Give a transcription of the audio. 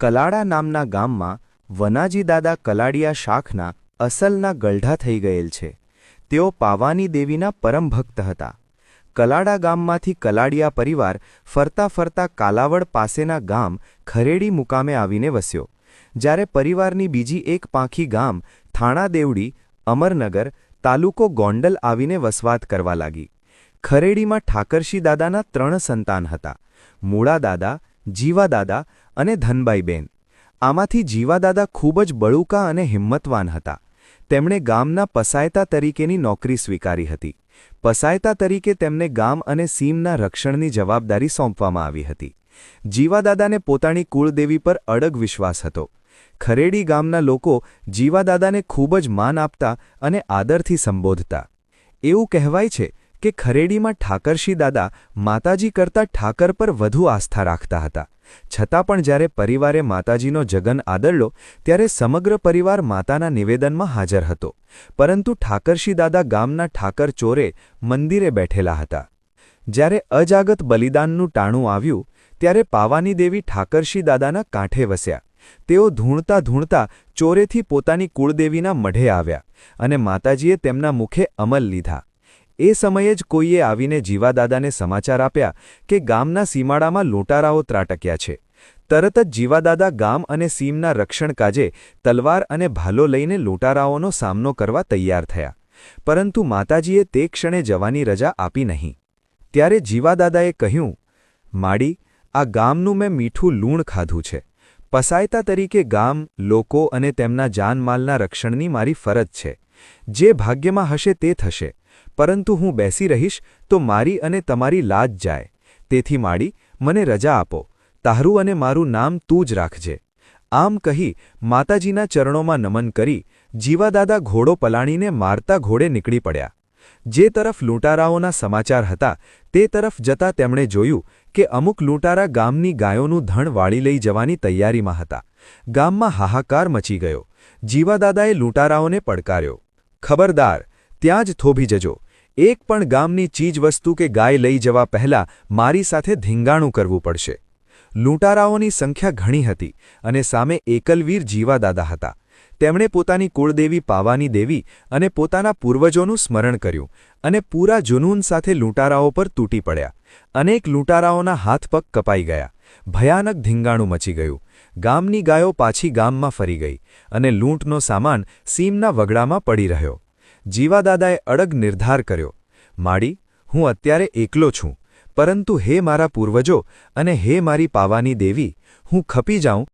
કલાડા નામના ગામમાં વનાજી દાદા કલાડિયા શાખના અસલના ગલઢા થઈ ગયેલ છે. તેઓ પાવાની દેવીના પરમ ભક્ત હતા. કલાડા ગામમાંથી કલાડિયા પરિવાર ફરતા ફરતા કાલાવડ પાસેના ગામ ખરેડી મુકામે આવીને વસ્યો. જ્યારે પરિવારની બીજી એક પાંખી ગામ થાણા દેવડી અમરનગર તાલુકો ગોંડલ આવીને વસવાટ કરવા લાગી. ખરેડીમાં ઠાકરશી દાદાના 3 સંતાન હતા: મૂળા દાદા, જીવા દાદા અને ધનબાઈબેન. આમાંથી જીવા દાદા ખૂબ જ બળુકા અને હિંમતવાન હતા. તેમણે ગામના પસાયતા તરીકેની નોકરી સ્વીકારી હતી. પસાયતા તરીકે તેમને ગામ અને સીમના રક્ષણની જવાબદારી સોંપવામાં આવી હતી. જીવા દાદાને પોતાની કુળદેવી પર અડગ વિશ્વાસ હતો. ખરેડી ગામના લોકો જીવા દાદાને ખૂબ જ માન આપતા અને આદરથી સંબોધતા. એવું કહેવાય છે કે ખરેડીમાં ઠાકરશી દાદા માતાજી કરતાં ઠાકર પર વધુ આસ્થા રાખતા હતા. છતાં પણ જ્યારે પરિવારે માતાજીનો જગન આદરલો ત્યારે સમગ્ર પરિવાર માતાના નિવેદનમાં હાજર હતો. પરંતુ ઠાકરશી દાદા ગામના ઠાકર ચોરે મંદિરે બેઠેલા હતા. જ્યારે અજાગત બલિદાનનું ટાણું આવ્યું ત્યારે પાવાની દેવી ઠાકરશી દાદાના કાંઠે વસ્યા. તેઓ ધૂણતા ધૂણતા ચોરેથી પોતાની કુળદેવીના મઢે આવ્યા અને માતાજીએ તેમના મુખે અમલ લીધા. એ સમયે જ કોઈએ આવીને જીવા દાદાને સમાચાર આપ્યા કે ગામના સીમાડામાં લૂંટારાઓ ત્રાટક્યા છે. તરત જ જીવા દાદા ગામ અને સીમના રક્ષણ કાજે તલવાર અને ભાલો લઈને લૂંટારાઓનો સામનો કરવા તૈયાર થયા. પરંતુ માતાજીએ તે ક્ષણે જવાની રજા આપી નહીં. ત્યારે જીવા દાદાએ કહ્યું, માડી, આ ગામનું મેં મીઠું લૂણ ખાધું છે. પસાયતા તરીકે ગામ, લોકો અને તેમના જાનમાલના રક્ષણની મારી ફરજ છે. જે ભાગ્યમાં હશે તે થશે. પરંતુ હું બેસી રહીશ તો મારી અને તમારી લાજ જાય. તેથી માડી, મને રજા આપો. તારું અને મારું નામ તું જ રાખજે. આમ કહી માતાજીના ચરણોમાં નમન કરી જીવા દાદા ઘોડો પલાણીને મારતા ઘોડે નીકળી પડ્યા. જે તરફ લૂંટારાઓના સમાચાર હતા તે તરફ જતાં તેમણે જોયું કે અમુક લૂંટારા ગામની ગાયોનું ધણ વાળી લઈ જવાની તૈયારીમાં હતા. ગામમાં હાહાકાર મચી ગયો. જીવા દાદાએ લૂંટારાઓને પડકાર્યો, ખબરદાર, ત્યાં જ થોભી જજો. એક પણ ગામની ચીજવસ્તુ કે ગાય લઈ જવા પહેલાં મારી સાથે ધીંગાણું કરવું પડશે. લૂંટારાઓની સંખ્યા ઘણી હતી અને સામે એકલવીર જીવા દાદા હતા. તેમણે પોતાની કુળદેવી પાવાની દેવી અને પોતાના પૂર્વજોનું સ્મરણ કર્યું અને પૂરા જુનૂન સાથે લૂંટારાઓ પર તૂટી પડ્યા. અનેક લૂંટારાઓના હાથ પગ કપાઈ ગયા. ભયાનક ધીંગાણું મચી ગયું. ગામની ગાયો પાછી ગામમાં ફરી ગઈ અને લૂંટનો સામાન સીમના વગડામાં પડી રહ્યો. જીવા દાદાએ અડગ નિર્ધાર કર્યો, માડી, હું અત્યારે એકલો છું, પરંતુ હે મારા પૂર્વજો અને હે મારી પાવાની દેવી, હું ખપી જાઉં